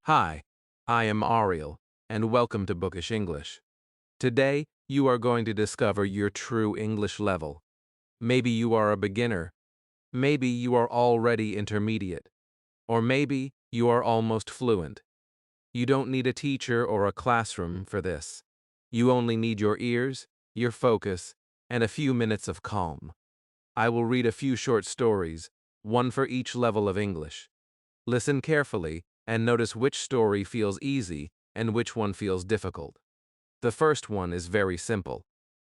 Hi, I am Ariel, and welcome to Bookish English. Today, you are going to discover your true English level. Maybe you are a beginner, maybe you are already intermediate, or maybe you are almost fluent. You don't need a teacher or a classroom for this. You only need your ears, your focus, and a few minutes of calm. I will read a few short stories, one for each level of English. Listen carefully and notice which story feels easy and which one feels difficult. The first one is very simple.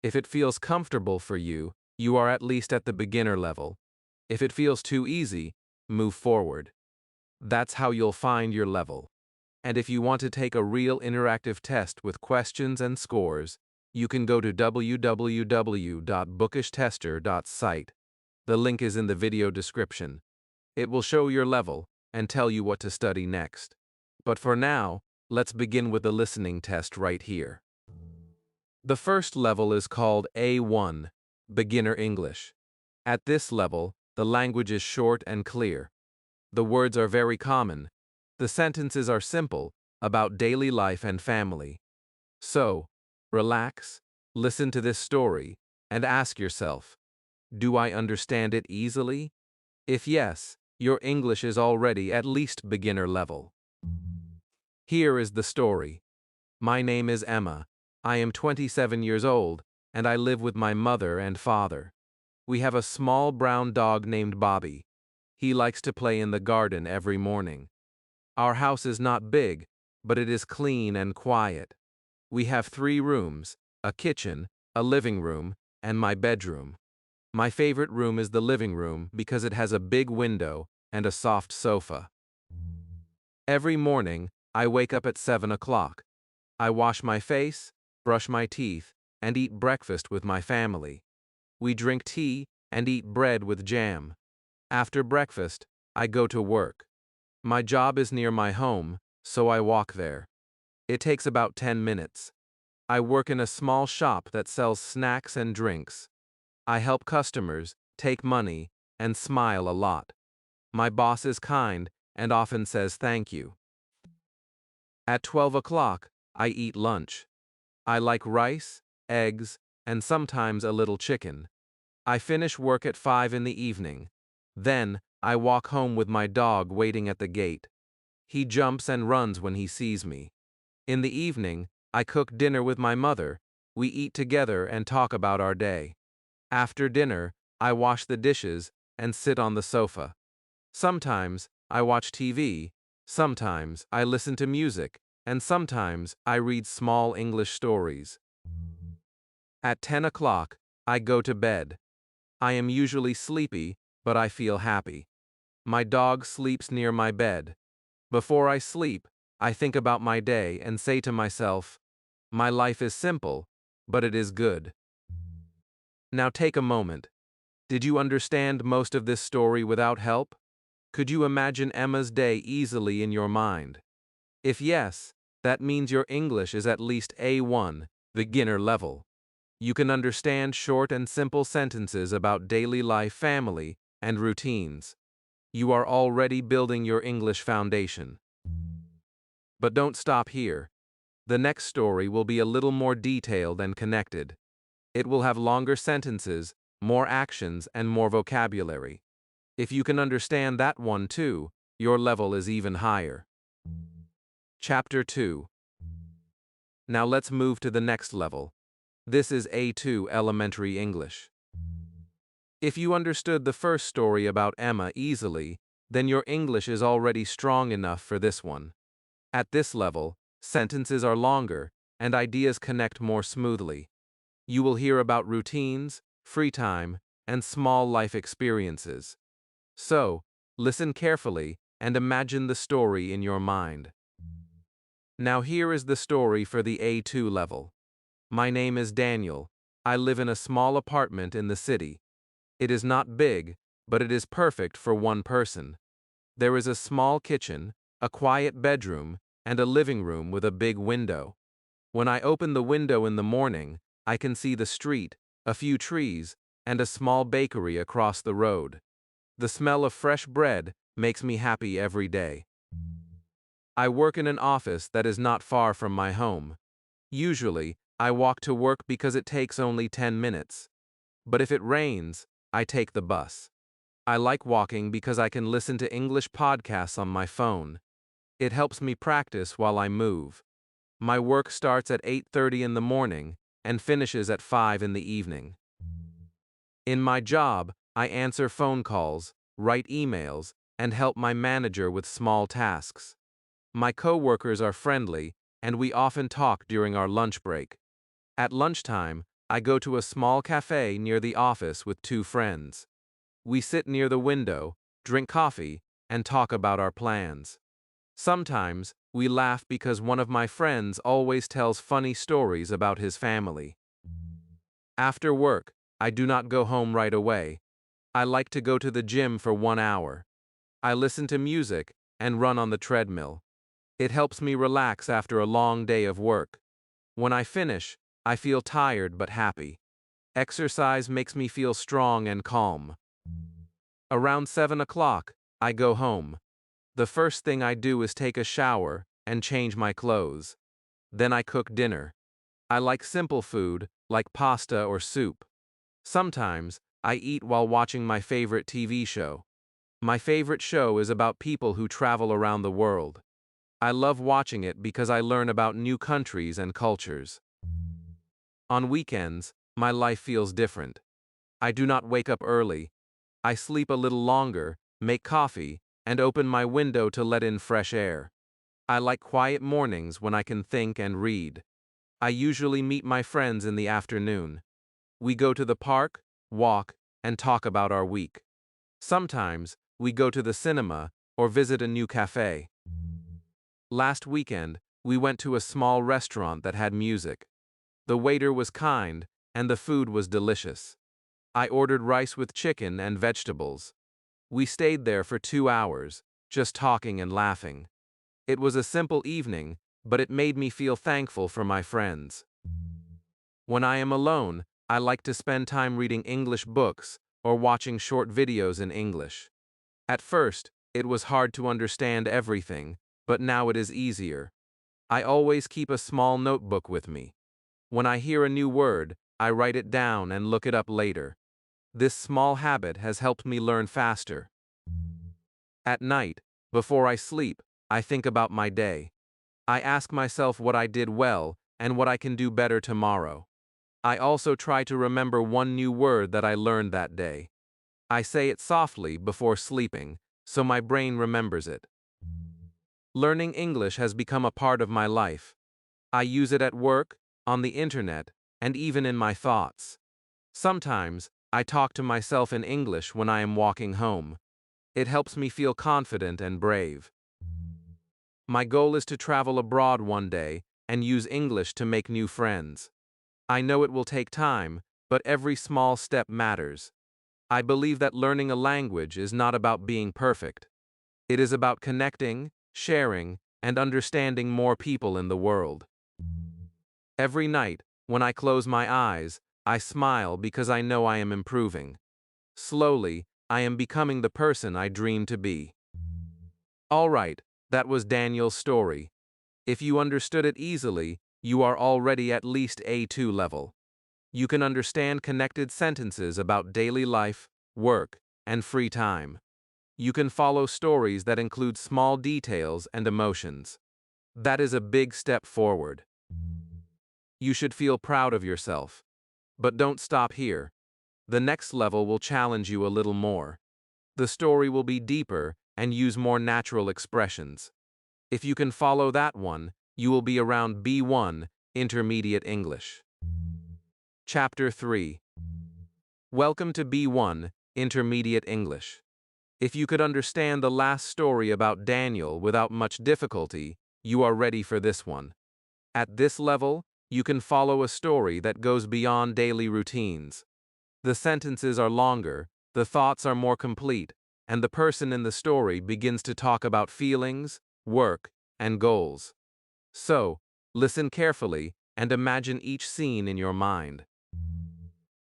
If it feels comfortable for you, you are at least at the beginner level. If it feels too easy, move forward. That's how you'll find your level. And if you want to take a real interactive test with questions and scores, you can go to www.bookishtester.site. The link is in the video description. It will show your level and tell you what to study next. But for now, let's begin with the listening test right here. The first level is called A1, Beginner English. At this level, the language is short and clear. The words are very common. The sentences are simple, about daily life and family. So, relax, listen to this story, and ask yourself, do I understand it easily? If yes, your English is already at least beginner level. Here is the story. My name is Emma. I am 27 years old, and I live with my mother and father. We have a small brown dog named Bobby. He likes to play in the garden every morning. Our house is not big, but it is clean and quiet. We have 3 rooms, a kitchen, a living room, and my bedroom. My favorite room is the living room because it has a big window and a soft sofa. Every morning, I wake up at 7 o'clock. I wash my face, brush my teeth, and eat breakfast with my family. We drink tea and eat bread with jam. After breakfast, I go to work. My job is near my home, so I walk there. It takes about 10 minutes. I work in a small shop that sells snacks and drinks. I help customers, take money, and smile a lot. My boss is kind and often says thank you. At 12 o'clock, I eat lunch. I like rice, eggs, and sometimes a little chicken. I finish work at 5 in the evening. Then, I walk home with my dog waiting at the gate. He jumps and runs when he sees me. In the evening, I cook dinner with my mother. We eat together and talk about our day. After dinner, I wash the dishes and sit on the sofa. Sometimes, I watch TV, sometimes, I listen to music, and sometimes, I read small English stories. At 10 o'clock, I go to bed. I am usually sleepy, but I feel happy. My dog sleeps near my bed. Before I sleep, I think about my day and say to myself, my life is simple, but it is good. Now take a moment. Did you understand most of this story without help? Could you imagine Emma's day easily in your mind? If yes, that means your English is at least A1, beginner level. You can understand short and simple sentences about daily life, family, and routines. You are already building your English foundation. But don't stop here. The next story will be a little more detailed and connected. It will have longer sentences, more actions, and more vocabulary. If you can understand that one too, your level is even higher. Chapter 2. Now let's move to the next level. This is A2 Elementary English. If you understood the first story about Emma easily, then your English is already strong enough for this one. At this level, sentences are longer, and ideas connect more smoothly. You will hear about routines, free time, and small life experiences. So, listen carefully and imagine the story in your mind. Now here is the story for the A2 level. My name is Daniel. I live in a small apartment in the city. It is not big, but it is perfect for one person. There is a small kitchen, a quiet bedroom, and a living room with a big window. When I open the window in the morning, I can see the street, a few trees, and a small bakery across the road. The smell of fresh bread makes me happy every day. I work in an office that is not far from my home. Usually, I walk to work because it takes only 10 minutes. But if it rains, I take the bus. I like walking because I can listen to English podcasts on my phone. It helps me practice while I move. My work starts at 8:30 in the morning and finishes at 5 in the evening. In my job, I answer phone calls, write emails, and help my manager with small tasks. My coworkers are friendly, and we often talk during our lunch break. At lunchtime, I go to a small cafe near the office with two friends. We sit near the window, drink coffee, and talk about our plans. Sometimes, we laugh because one of my friends always tells funny stories about his family. After work, I do not go home right away. I like to go to the gym for 1 hour. I listen to music and run on the treadmill. It helps me relax after a long day of work. When I finish, I feel tired but happy. Exercise makes me feel strong and calm. Around 7 o'clock, I go home. The first thing I do is take a shower and change my clothes. Then I cook dinner. I like simple food, like pasta or soup. Sometimes, I eat while watching my favorite TV show. My favorite show is about people who travel around the world. I love watching it because I learn about new countries and cultures. On weekends, my life feels different. I do not wake up early. I sleep a little longer, make coffee, and open my window to let in fresh air. I like quiet mornings when I can think and read. I usually meet my friends in the afternoon. We go to the park, walk, and talk about our week. Sometimes, we go to the cinema or visit a new cafe. Last weekend, we went to a small restaurant that had music. The waiter was kind, and the food was delicious. I ordered rice with chicken and vegetables. We stayed there for 2 hours, just talking and laughing. It was a simple evening, but it made me feel thankful for my friends. When I am alone, I like to spend time reading English books or watching short videos in English. At first, it was hard to understand everything, but now it is easier. I always keep a small notebook with me. When I hear a new word, I write it down and look it up later. This small habit has helped me learn faster. At night, before I sleep, I think about my day. I ask myself what I did well and what I can do better tomorrow. I also try to remember one new word that I learned that day. I say it softly before sleeping, so my brain remembers it. Learning English has become a part of my life. I use it at work, on the internet, and even in my thoughts. Sometimes, I talk to myself in English when I am walking home. It helps me feel confident and brave. My goal is to travel abroad one day and use English to make new friends. I know it will take time, but every small step matters. I believe that learning a language is not about being perfect. It is about connecting, sharing, and understanding more people in the world. Every night, when I close my eyes, I smile because I know I am improving. Slowly, I am becoming the person I dream to be. All right, that was Daniel's story. If you understood it easily, you are already at least A2 level. You can understand connected sentences about daily life, work, and free time. You can follow stories that include small details and emotions. That is a big step forward. You should feel proud of yourself. But don't stop here. The next level will challenge you a little more. The story will be deeper and use more natural expressions. If you can follow that one, you will be around B1, Intermediate English. Chapter 3. Welcome to B1, Intermediate English. If you could understand the last story about Daniel without much difficulty, you are ready for this one. At this level, you can follow a story that goes beyond daily routines. The sentences are longer, the thoughts are more complete, and the person in the story begins to talk about feelings, work, and goals. So, listen carefully and imagine each scene in your mind.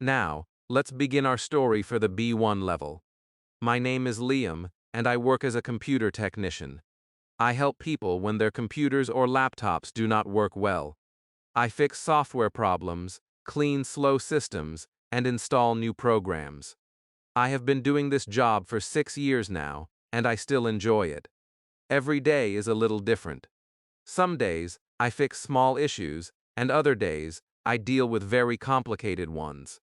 Now, let's begin our story for the B1 level. My name is Liam, and I work as a computer technician. I help people when their computers or laptops do not work well. I fix software problems, clean slow systems, and install new programs. I have been doing this job for 6 years now, and I still enjoy it. Every day is a little different. Some days, I fix small issues, and other days, I deal with very complicated ones.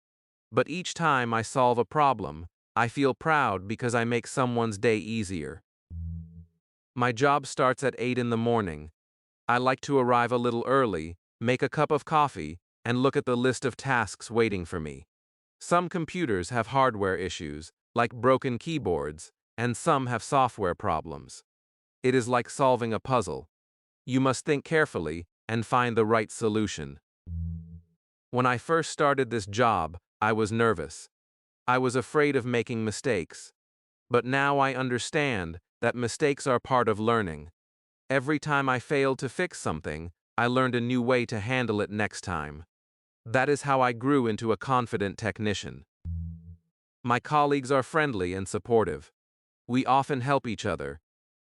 But each time I solve a problem, I feel proud because I make someone's day easier. My job starts at 8 in the morning. I like to arrive a little early, make a cup of coffee, and look at the list of tasks waiting for me. Some computers have hardware issues, like broken keyboards, and some have software problems. It is like solving a puzzle. You must think carefully and find the right solution. When I first started this job, I was nervous. I was afraid of making mistakes. But now I understand that mistakes are part of learning. Every time I failed to fix something, I learned a new way to handle it next time. That is how I grew into a confident technician. My colleagues are friendly and supportive. We often help each other.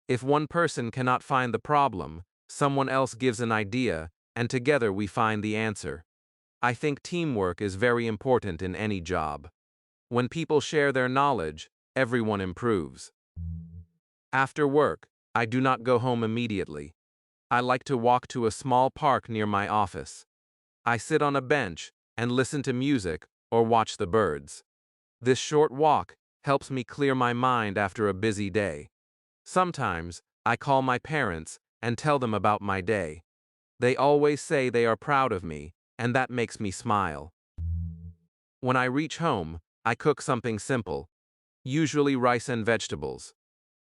If one person cannot find the problem, someone else gives an idea, and together we find the answer. I think teamwork is very important in any job. When people share their knowledge, everyone improves. After work, I do not go home immediately. I like to walk to a small park near my office. I sit on a bench and listen to music or watch the birds. This short walk helps me clear my mind after a busy day. Sometimes, I call my parents and tell them about my day. They always say they are proud of me, and that makes me smile. When I reach home, I cook something simple, usually rice and vegetables.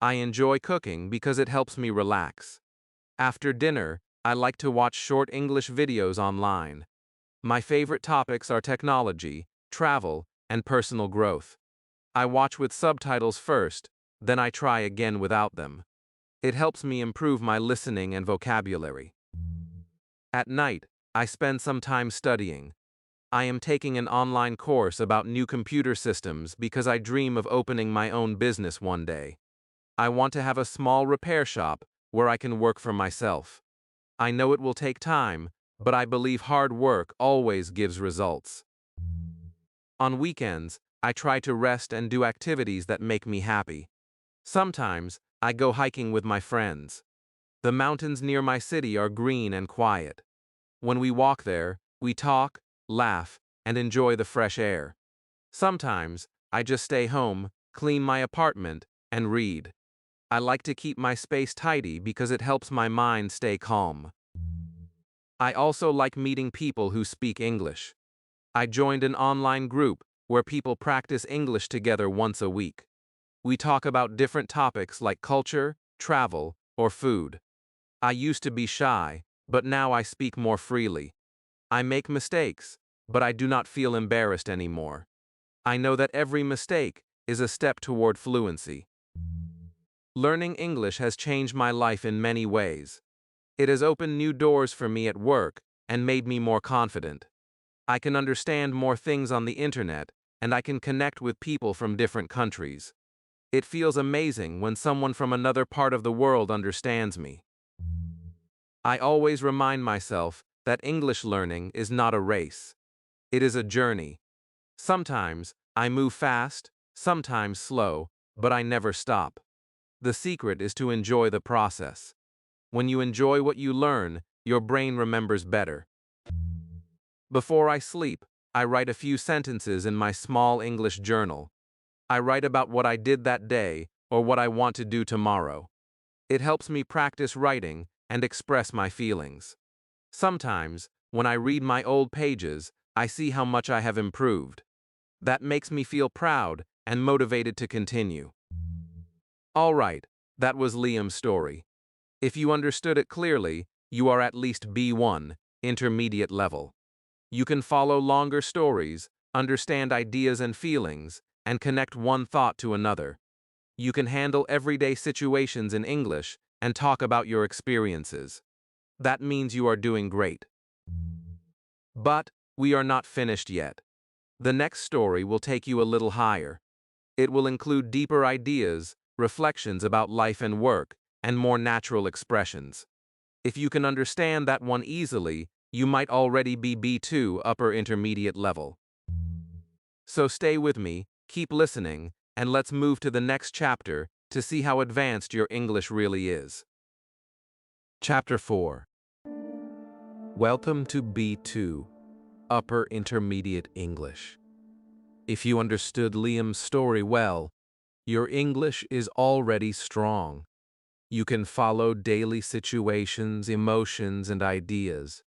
I enjoy cooking because it helps me relax. After dinner, I like to watch short English videos online. My favorite topics are technology, travel, and personal growth. I watch with subtitles first, then I try again without them. It helps me improve my listening and vocabulary. At night, I spend some time studying. I am taking an online course about new computer systems because I dream of opening my own business one day. I want to have a small repair shop where I can work for myself. I know it will take time, but I believe hard work always gives results. On weekends, I try to rest and do activities that make me happy. Sometimes, I go hiking with my friends. The mountains near my city are green and quiet. When we walk there, we talk, laugh, and enjoy the fresh air. Sometimes, I just stay home, clean my apartment, and read. I like to keep my space tidy because it helps my mind stay calm. I also like meeting people who speak English. I joined an online group where people practice English together once a week. We talk about different topics like culture, travel, or food. I used to be shy, but now I speak more freely. I make mistakes, but I do not feel embarrassed anymore. I know that every mistake is a step toward fluency. Learning English has changed my life in many ways. It has opened new doors for me at work and made me more confident. I can understand more things on the internet, and I can connect with people from different countries. It feels amazing when someone from another part of the world understands me. I always remind myself that English learning is not a race. It is a journey. Sometimes I move fast, sometimes slow, but I never stop. The secret is to enjoy the process. When you enjoy what you learn, your brain remembers better. Before I sleep, I write a few sentences in my small English journal. I write about what I did that day or what I want to do tomorrow. It helps me practice writing and express my feelings. Sometimes, when I read my old pages, I see how much I have improved. That makes me feel proud and motivated to continue. All right, that was Liam's story. If you understood it clearly, you are at least B1, intermediate level. You can follow longer stories, understand ideas and feelings, and connect one thought to another. You can handle everyday situations in English and talk about your experiences. That means you are doing great. But we are not finished yet. The next story will take you a little higher. It will include deeper ideas, reflections about life and work, and more natural expressions. If you can understand that one easily, you might already be B2 upper intermediate level. So stay with me, keep listening, and let's move to the next chapter to see how advanced your English really is. Chapter 4. Welcome to B2, Upper Intermediate English. If you understood Liam's story well, your English is already strong. You can follow daily situations, emotions, and ideas.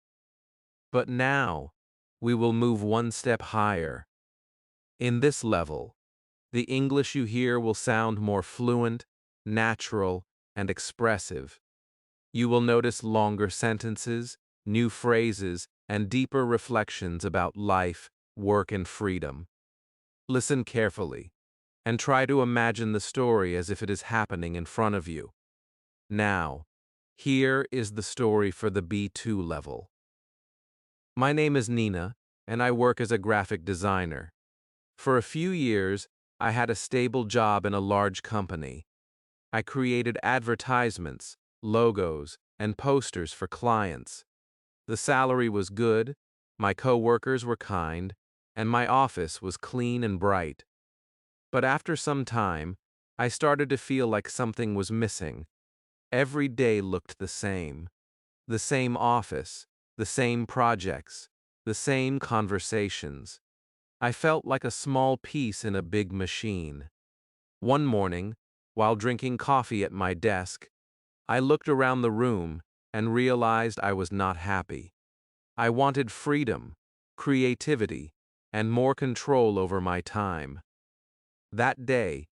But now, we will move one step higher. In this level, the English you hear will sound more fluent, natural, and expressive. You will notice longer sentences, new phrases, and deeper reflections about life, work, and freedom. Listen carefully, and try to imagine the story as if it is happening in front of you. Now, here is the story for the B2 level. My name is Nina, and I work as a graphic designer. For a few years, I had a stable job in a large company. I created advertisements, logos, and posters for clients. The salary was good, my coworkers were kind, and my office was clean and bright. But after some time, I started to feel like something was missing. Every day looked the same. The same office, the same projects, the same conversations. I felt like a small piece in a big machine. One morning, while drinking coffee at my desk, I looked around the room and realized I was not happy. I wanted freedom, creativity, and more control over my time. That day,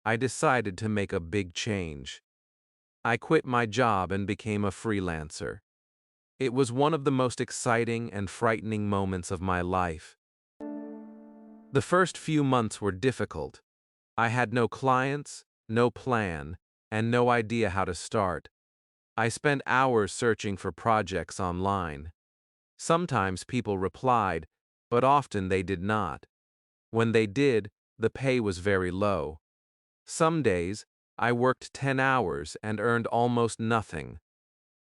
I decided to make a big change. I quit my job and became a freelancer. It was one of the most exciting and frightening moments of my life. The first few months were difficult. I had no clients, no plan, and no idea how to start. I spent hours searching for projects online. Sometimes people replied, but often they did not. When they did, the pay was very low. Some days, I worked 10 hours and earned almost nothing.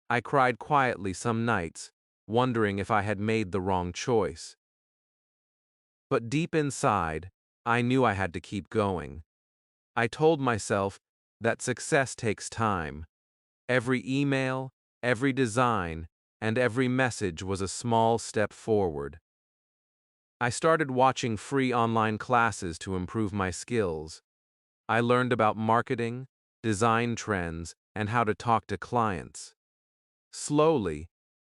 I cried quietly some nights, wondering if I had made the wrong choice. But deep inside, I knew I had to keep going. I told myself that success takes time. Every email, every design, and every message was a small step forward. I started watching free online classes to improve my skills. I learned about marketing, design trends, and how to talk to clients. Slowly,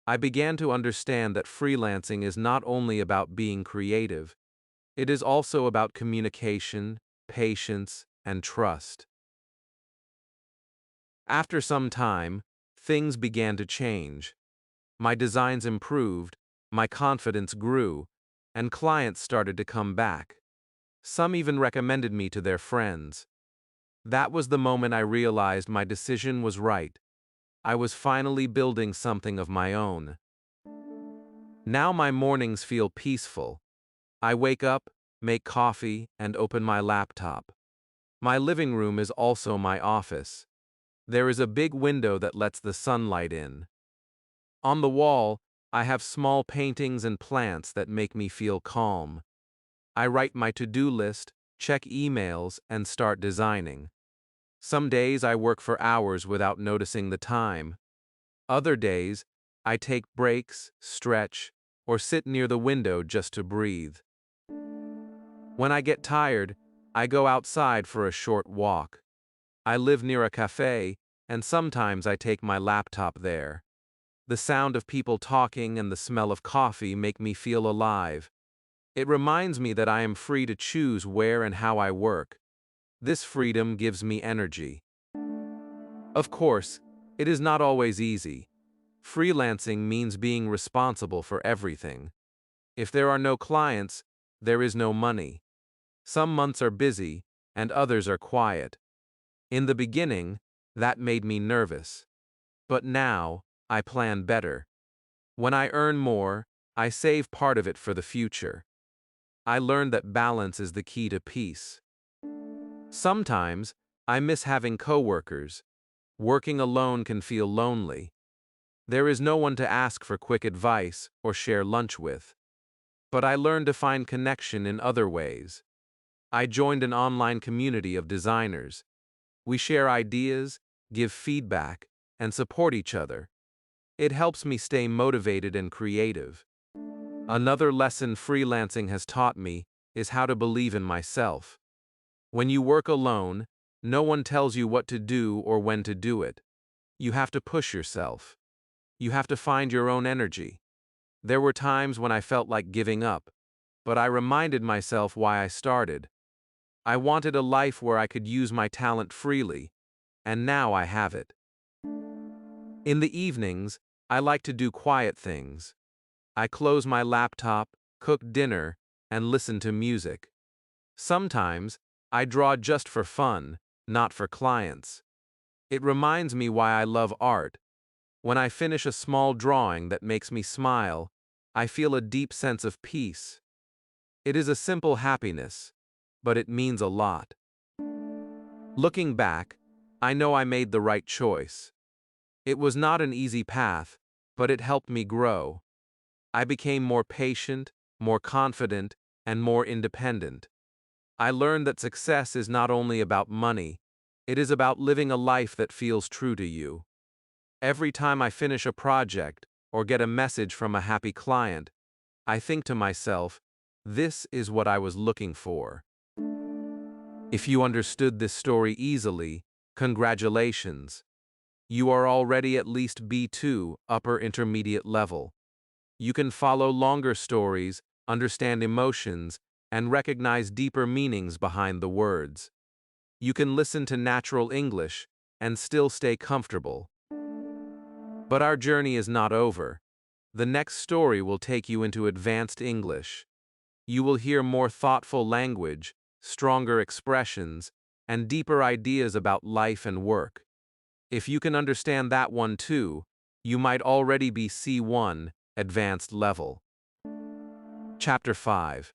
I began to understand that freelancing is not only about being creative, it is also about communication, patience, and trust. After some time, things began to change. My designs improved, my confidence grew, and clients started to come back. Some even recommended me to their friends. That was the moment I realized my decision was right. I was finally building something of my own. Now my mornings feel peaceful. I wake up, make coffee, and open my laptop. My living room is also my office. There is a big window that lets the sunlight in. On the wall, I have small paintings and plants that make me feel calm. I write my to-do list, check emails, and start designing. Some days I work for hours without noticing the time. Other days, I take breaks, stretch, or sit near the window just to breathe. When I get tired, I go outside for a short walk. I live near a cafe, and sometimes I take my laptop there. The sound of people talking and the smell of coffee make me feel alive. It reminds me that I am free to choose where and how I work. This freedom gives me energy. Of course, it is not always easy. Freelancing means being responsible for everything. If there are no clients, there is no money. Some months are busy, and others are quiet. In the beginning, that made me nervous. But now, I plan better. When I earn more, I save part of it for the future. I learned that balance is the key to peace. Sometimes, I miss having coworkers. Working alone can feel lonely. There is no one to ask for quick advice or share lunch with. But I learned to find connection in other ways. I joined an online community of designers. We share ideas, give feedback, and support each other. It helps me stay motivated and creative. Another lesson freelancing has taught me is how to believe in myself. When you work alone, no one tells you what to do or when to do it. You have to push yourself. You have to find your own energy. There were times when I felt like giving up, but I reminded myself why I started. I wanted a life where I could use my talent freely, and now I have it. In the evenings, I like to do quiet things. I close my laptop, cook dinner, and listen to music. Sometimes, I draw just for fun, not for clients. It reminds me why I love art. When I finish a small drawing that makes me smile, I feel a deep sense of peace. It is a simple happiness, but it means a lot. Looking back, I know I made the right choice. It was not an easy path, but it helped me grow. I became more patient, more confident, and more independent. I learned that success is not only about money, it is about living a life that feels true to you. Every time I finish a project or get a message from a happy client, I think to myself, this is what I was looking for. If you understood this story easily, congratulations. You are already at least B2, upper intermediate level. You can follow longer stories, understand emotions, and recognize deeper meanings behind the words. You can listen to natural English and still stay comfortable. But our journey is not over. The next story will take you into advanced English. You will hear more thoughtful language, stronger expressions, and deeper ideas about life and work. If you can understand that one too, you might already be C1, advanced level. Chapter 5.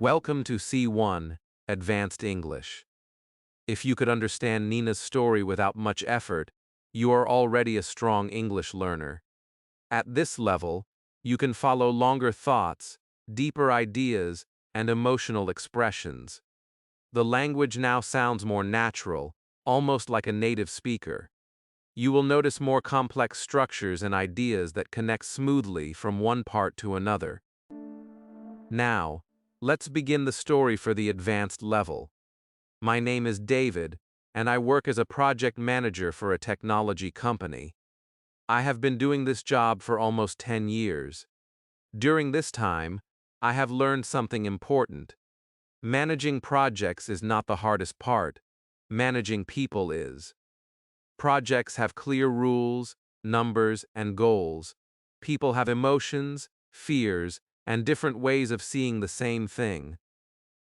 Welcome to C1, Advanced English. If you could understand Nina's story without much effort, you are already a strong English learner. At this level, you can follow longer thoughts, deeper ideas, and emotional expressions. The language now sounds more natural, almost like a native speaker. You will notice more complex structures and ideas that connect smoothly from one part to another. Now, let's begin the story for the advanced level. My name is David, and I work as a project manager for a technology company. I have been doing this job for almost 10 years. During this time, I have learned something important. Managing projects is not the hardest part. Managing people is. Projects have clear rules, numbers, and goals. People have emotions, fears, and different ways of seeing the same thing.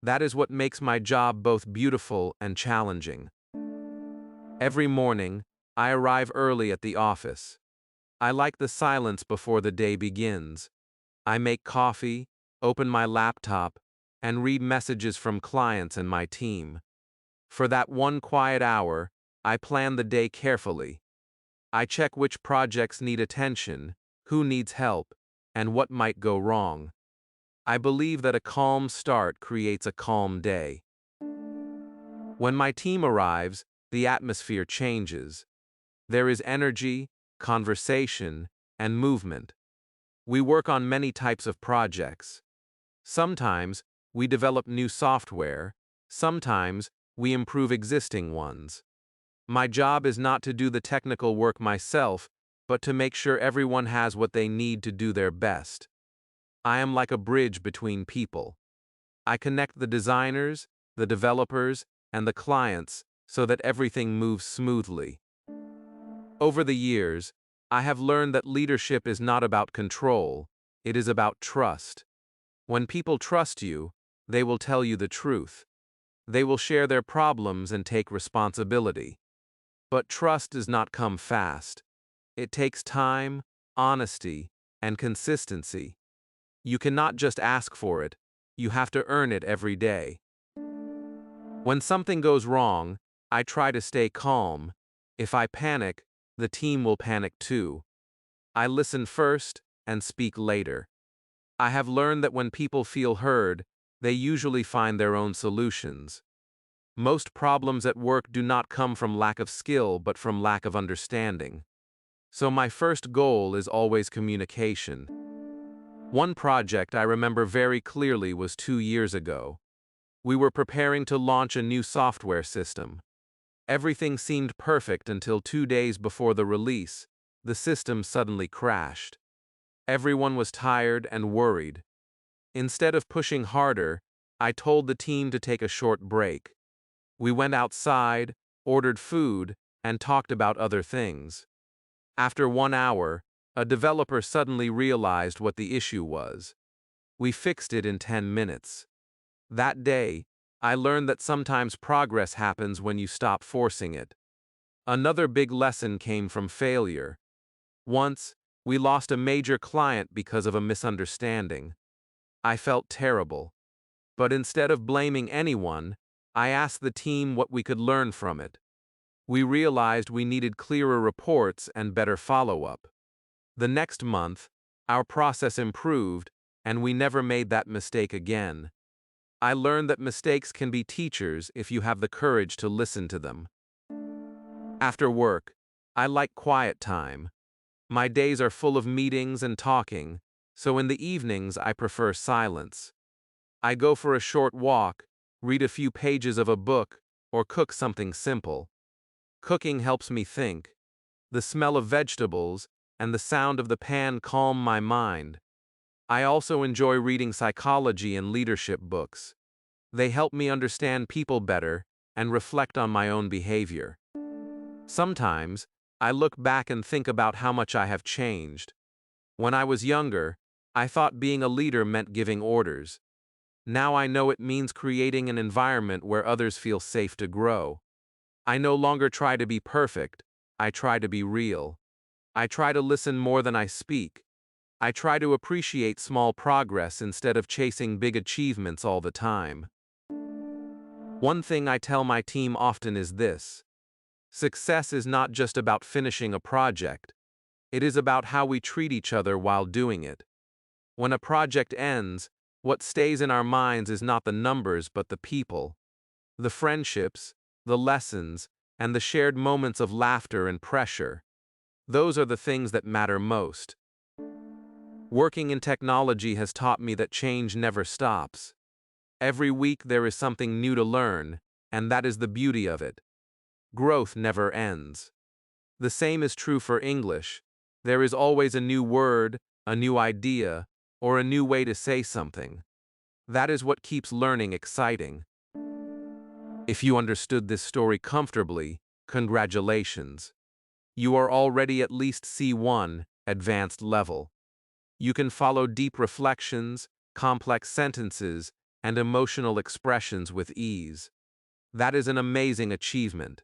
That is what makes my job both beautiful and challenging. Every morning, I arrive early at the office. I like the silence before the day begins. I make coffee, open my laptop, and read messages from clients and my team. For that one quiet hour, I plan the day carefully. I check which projects need attention, who needs help, and what might go wrong. I believe that a calm start creates a calm day. When my team arrives, the atmosphere changes. There is energy, conversation, and movement. We work on many types of projects. Sometimes, we develop new software. Sometimes, we improve existing ones. My job is not to do the technical work myself, but to make sure everyone has what they need to do their best. I am like a bridge between people. I connect the designers, the developers, and the clients so that everything moves smoothly. Over the years, I have learned that leadership is not about control, it is about trust. When people trust you, they will tell you the truth. They will share their problems and take responsibility. But trust does not come fast. It takes time, honesty, and consistency. You cannot just ask for it, you have to earn it every day. When something goes wrong, I try to stay calm. If I panic, the team will panic too. I listen first and speak later. I have learned that when people feel heard, they usually find their own solutions. Most problems at work do not come from lack of skill but from lack of understanding. So my first goal is always communication. One project I remember very clearly was 2 years ago. We were preparing to launch a new software system. Everything seemed perfect until 2 days before the release, the system suddenly crashed. Everyone was tired and worried. Instead of pushing harder, I told the team to take a short break. We went outside, ordered food, and talked about other things. After 1 hour, a developer suddenly realized what the issue was. We fixed it in 10 minutes. That day, I learned that sometimes progress happens when you stop forcing it. Another big lesson came from failure. Once, we lost a major client because of a misunderstanding. I felt terrible. But instead of blaming anyone, I asked the team what we could learn from it. We realized we needed clearer reports and better follow-up. The next month, our process improved, and we never made that mistake again. I learned that mistakes can be teachers if you have the courage to listen to them. After work, I like quiet time. My days are full of meetings and talking, so in the evenings I prefer silence. I go for a short walk, read a few pages of a book, or cook something simple. Cooking helps me think. The smell of vegetables and the sound of the pan calm my mind. I also enjoy reading psychology and leadership books. They help me understand people better and reflect on my own behavior. Sometimes, I look back and think about how much I have changed. When I was younger, I thought being a leader meant giving orders. Now I know it means creating an environment where others feel safe to grow. I no longer try to be perfect, I try to be real. I try to listen more than I speak. I try to appreciate small progress instead of chasing big achievements all the time. One thing I tell my team often is this: success is not just about finishing a project. It is about how we treat each other while doing it. When a project ends, what stays in our minds is not the numbers but the people. The friendships, the lessons, and the shared moments of laughter and pressure. Those are the things that matter most. Working in technology has taught me that change never stops. Every week there is something new to learn, and that is the beauty of it. Growth never ends. The same is true for English. There is always a new word, a new idea, or a new way to say something. That is what keeps learning exciting. If you understood this story comfortably, congratulations. You are already at least C1, advanced level. You can follow deep reflections, complex sentences, and emotional expressions with ease. That is an amazing achievement.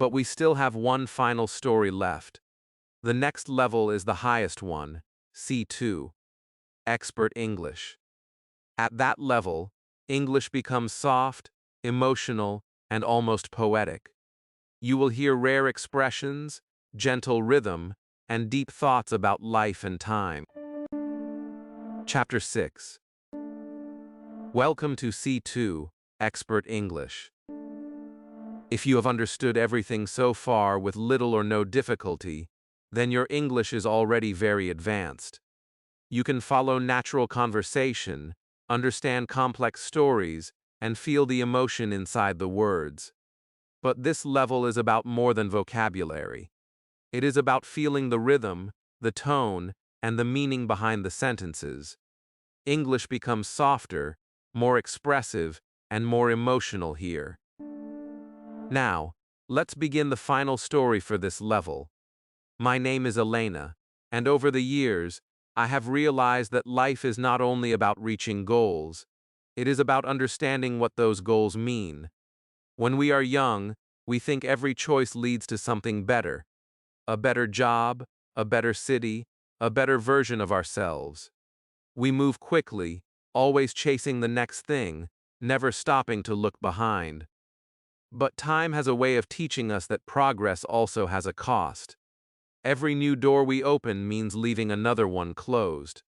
But we still have one final story left. The next level is the highest one, C2, Expert English. At that level, English becomes soft, emotional, and almost poetic. You will hear rare expressions, gentle rhythm, and deep thoughts about life and time. Chapter 6. Welcome to C2, Expert English. If you have understood everything so far with little or no difficulty, then your English is already very advanced. You can follow natural conversation, understand complex stories, and feel the emotion inside the words. But this level is about more than vocabulary. It is about feeling the rhythm, the tone, and the meaning behind the sentences. English becomes softer, more expressive, and more emotional here. Now, let's begin the final story for this level. My name is Elena, and over the years, I have realized that life is not only about reaching goals, it is about understanding what those goals mean. When we are young, we think every choice leads to something better. A better job, a better city, a better version of ourselves. We move quickly, always chasing the next thing, never stopping to look behind. But time has a way of teaching us that progress also has a cost. Every new door we open means leaving another one closed.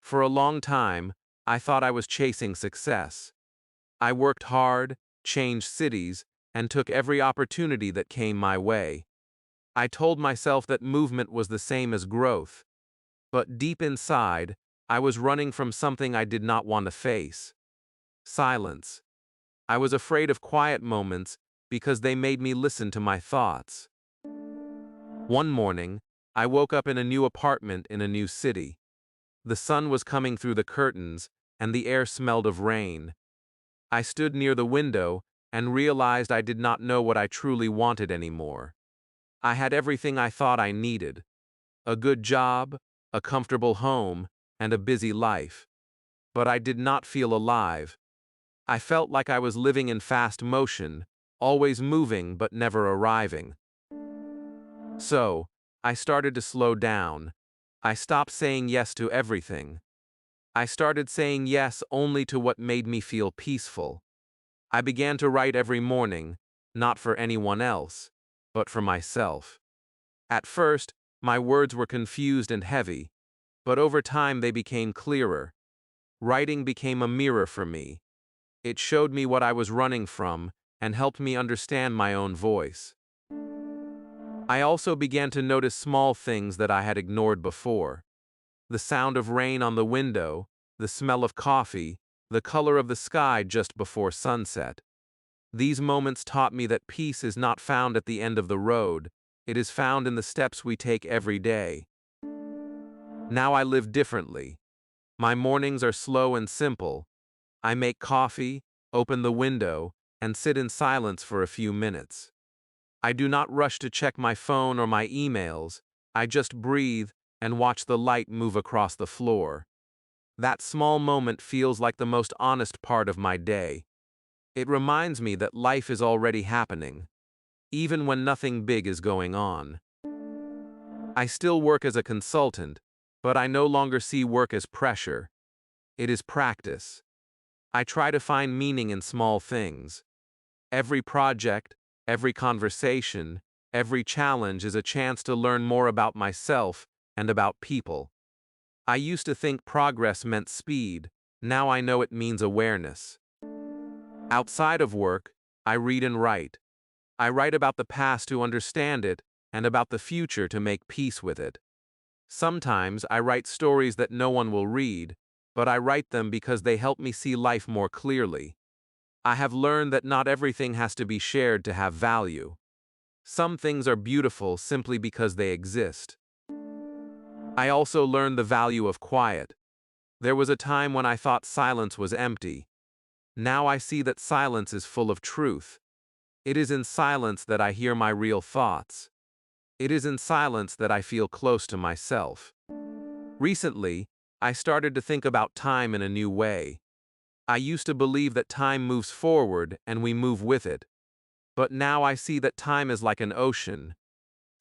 For a long time, I thought I was chasing success. I worked hard, changed cities, and took every opportunity that came my way. I told myself that movement was the same as growth. But deep inside, I was running from something I did not want to face. Silence. I was afraid of quiet moments because they made me listen to my thoughts. One morning, I woke up in a new apartment in a new city. The sun was coming through the curtains, and the air smelled of rain. I stood near the window and realized I did not know what I truly wanted anymore. I had everything I thought I needed: a good job, a comfortable home, and a busy life. But I did not feel alive. I felt like I was living in fast motion, always moving but never arriving. So, I started to slow down. I stopped saying yes to everything. I started saying yes only to what made me feel peaceful. I began to write every morning, not for anyone else, but for myself. At first, my words were confused and heavy, but over time they became clearer. Writing became a mirror for me. It showed me what I was running from and helped me understand my own voice. I also began to notice small things that I had ignored before: the sound of rain on the window, the smell of coffee, the color of the sky just before sunset. These moments taught me that peace is not found at the end of the road, it is found in the steps we take every day. Now I live differently. My mornings are slow and simple. I make coffee, open the window, and sit in silence for a few minutes. I do not rush to check my phone or my emails. I just breathe and watch the light move across the floor. That small moment feels like the most honest part of my day. It reminds me that life is already happening, even when nothing big is going on. I still work as a consultant, but I no longer see work as pressure. It is practice. I try to find meaning in small things. Every project, every conversation, every challenge is a chance to learn more about myself and about people. I used to think progress meant speed. Now I know it means awareness. Outside of work, I read and write. I write about the past to understand it and about the future to make peace with it. Sometimes I write stories that no one will read, but I write them because they help me see life more clearly. I have learned that not everything has to be shared to have value. Some things are beautiful simply because they exist. I also learned the value of quiet. There was a time when I thought silence was empty. Now I see that silence is full of truth. It is in silence that I hear my real thoughts. It is in silence that I feel close to myself. Recently, I started to think about time in a new way. I used to believe that time moves forward and we move with it. But now I see that time is like an ocean.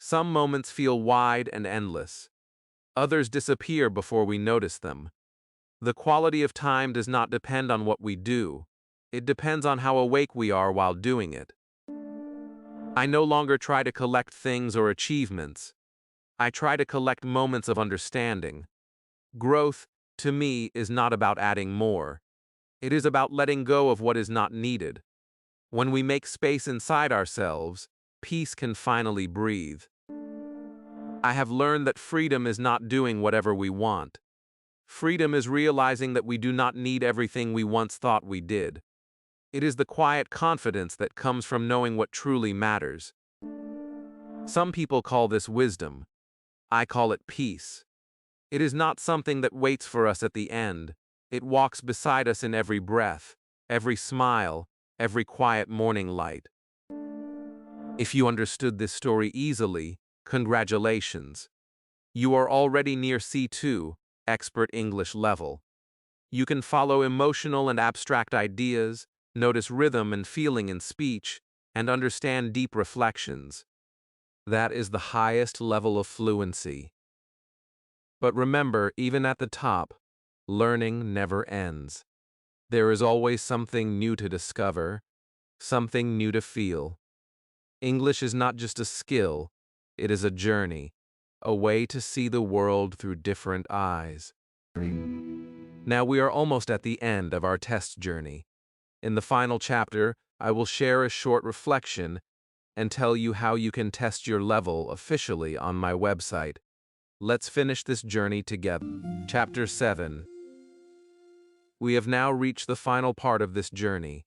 Some moments feel wide and endless. Others disappear before we notice them. The quality of time does not depend on what we do. It depends on how awake we are while doing it. I no longer try to collect things or achievements. I try to collect moments of understanding. Growth, to me, is not about adding more. It is about letting go of what is not needed. When we make space inside ourselves, peace can finally breathe. I have learned that freedom is not doing whatever we want. Freedom is realizing that we do not need everything we once thought we did. It is the quiet confidence that comes from knowing what truly matters. Some people call this wisdom. I call it peace. It is not something that waits for us at the end. It walks beside us in every breath, every smile, every quiet morning light. If you understood this story easily, congratulations. You are already near C2, expert English level. You can follow emotional and abstract ideas, notice rhythm and feeling in speech, and understand deep reflections. That is the highest level of fluency. But remember, even at the top, learning never ends. There is always something new to discover, something new to feel. English is not just a skill, it is a journey, a way to see the world through different eyes. Now we are almost at the end of our test journey. In the final chapter, I will share a short reflection and tell you how you can test your level officially on my website. Let's finish this journey together. Chapter 7. We have now reached the final part of this journey.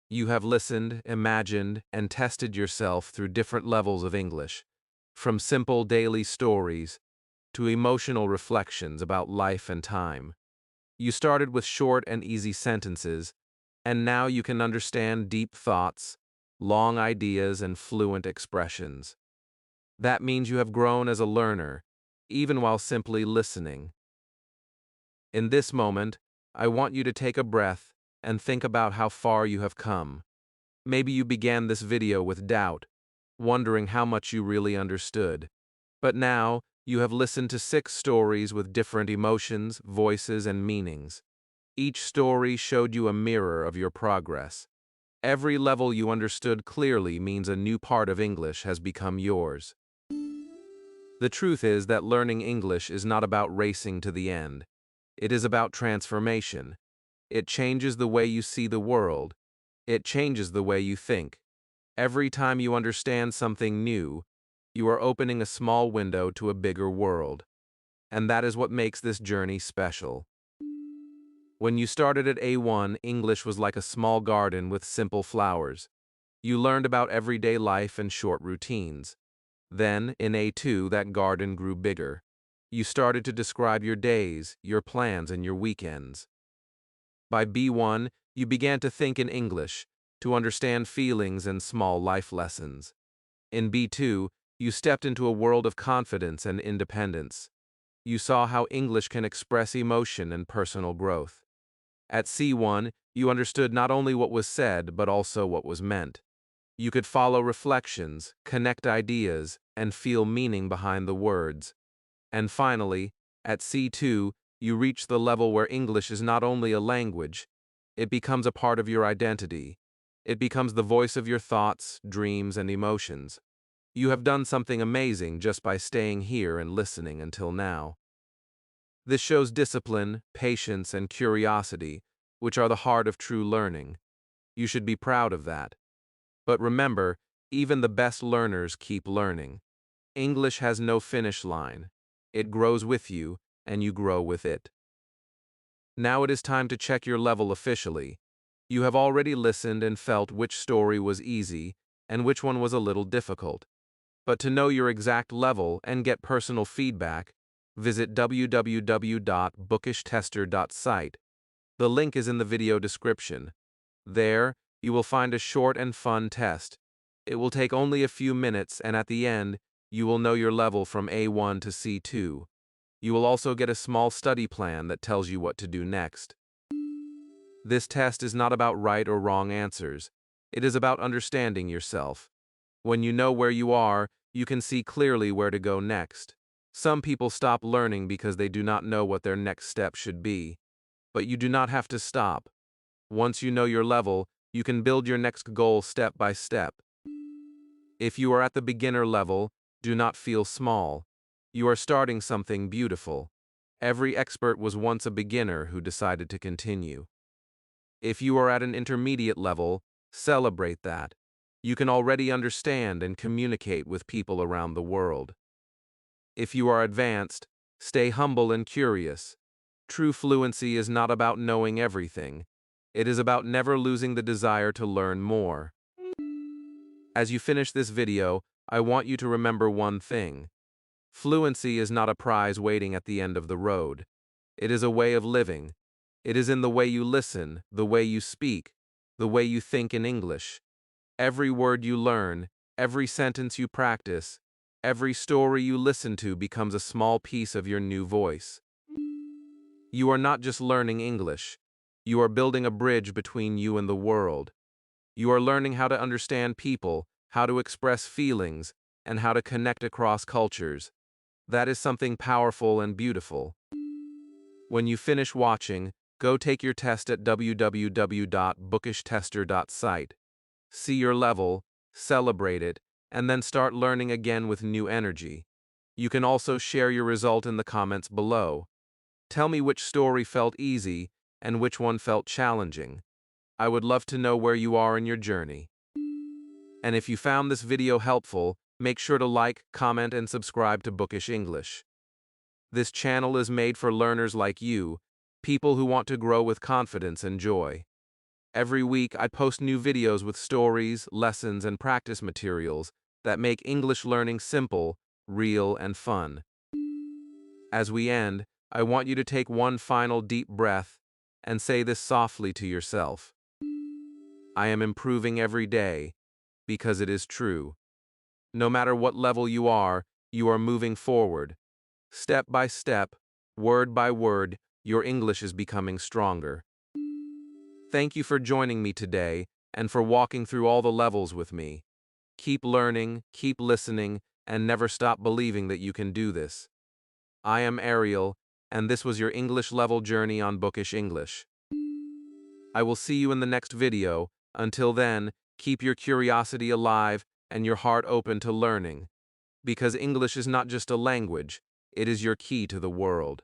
You have listened, imagined, and tested yourself through different levels of English, from simple daily stories to emotional reflections about life and time. You started with short and easy sentences, and now you can understand deep thoughts, long ideas, and fluent expressions. That means you have grown as a learner, even while simply listening. In this moment, I want you to take a breath and think about how far you have come. Maybe you began this video with doubt, wondering how much you really understood. But now, you have listened to 6 stories with different emotions, voices, and meanings. Each story showed you a mirror of your progress. Every level you understood clearly means a new part of English has become yours. The truth is that learning English is not about racing to the end. It is about transformation. It changes the way you see the world. It changes the way you think. Every time you understand something new, you are opening a small window to a bigger world. And that is what makes this journey special. When you started at A1, English was like a small garden with simple flowers. You learned about everyday life and short routines. Then, in A2, that garden grew bigger. You started to describe your days, your plans, and your weekends. By B1, you began to think in English, to understand feelings and small life lessons. In B2, you stepped into a world of confidence and independence. You saw how English can express emotion and personal growth. At C1, you understood not only what was said, but also what was meant. You could follow reflections, connect ideas, and feel meaning behind the words. And finally, at C2, you reach the level where English is not only a language, it becomes a part of your identity. It becomes the voice of your thoughts, dreams, and emotions. You have done something amazing just by staying here and listening until now. This shows discipline, patience, and curiosity, which are the heart of true learning. You should be proud of that. But remember, even the best learners keep learning. English has no finish line. It grows with you, and you grow with it. Now it is time to check your level officially. You have already listened and felt which story was easy and which one was a little difficult. But to know your exact level and get personal feedback, visit www.bookishtester.site. The link is in the video description. There, you will find a short and fun test. It will take only a few minutes, and at the end, you will know your level from A1 to C2. You will also get a small study plan that tells you what to do next. This test is not about right or wrong answers. It is about understanding yourself. When you know where you are, you can see clearly where to go next. Some people stop learning because they do not know what their next step should be. But you do not have to stop. Once you know your level, you can build your next goal step by step. If you are at the beginner level, do not feel small. You are starting something beautiful. Every expert was once a beginner who decided to continue. If you are at an intermediate level, celebrate that. You can already understand and communicate with people around the world. If you are advanced, stay humble and curious. True fluency is not about knowing everything. It is about never losing the desire to learn more. As you finish this video, I want you to remember one thing. Fluency is not a prize waiting at the end of the road. It is a way of living. It is in the way you listen, the way you speak, the way you think in English. Every word you learn, every sentence you practice, every story you listen to becomes a small piece of your new voice. You are not just learning English. You are building a bridge between you and the world. You are learning how to understand people, how to express feelings, and how to connect across cultures. That is something powerful and beautiful. When you finish watching, go take your test at www.bookishtester.site. See your level, celebrate it, and then start learning again with new energy. You can also share your result in the comments below. Tell me which story felt easy and which one felt challenging. I would love to know where you are in your journey. And if you found this video helpful, make sure to like, comment, and subscribe to Bookish English. This channel is made for learners like you, people who want to grow with confidence and joy. Every week, I post new videos with stories, lessons, and practice materials that make English learning simple, real, and fun. As we end, I want you to take one final deep breath and say this softly to yourself. I am improving every day, because it is true. No matter what level you are moving forward. Step by step, word by word, your English is becoming stronger. Thank you for joining me today and for walking through all the levels with me. Keep learning, keep listening, and never stop believing that you can do this. I am Ariel, and this was your English level journey on Bookish English. I will see you in the next video. Until then, keep your curiosity alive and your heart open to learning. Because English is not just a language, it is your key to the world.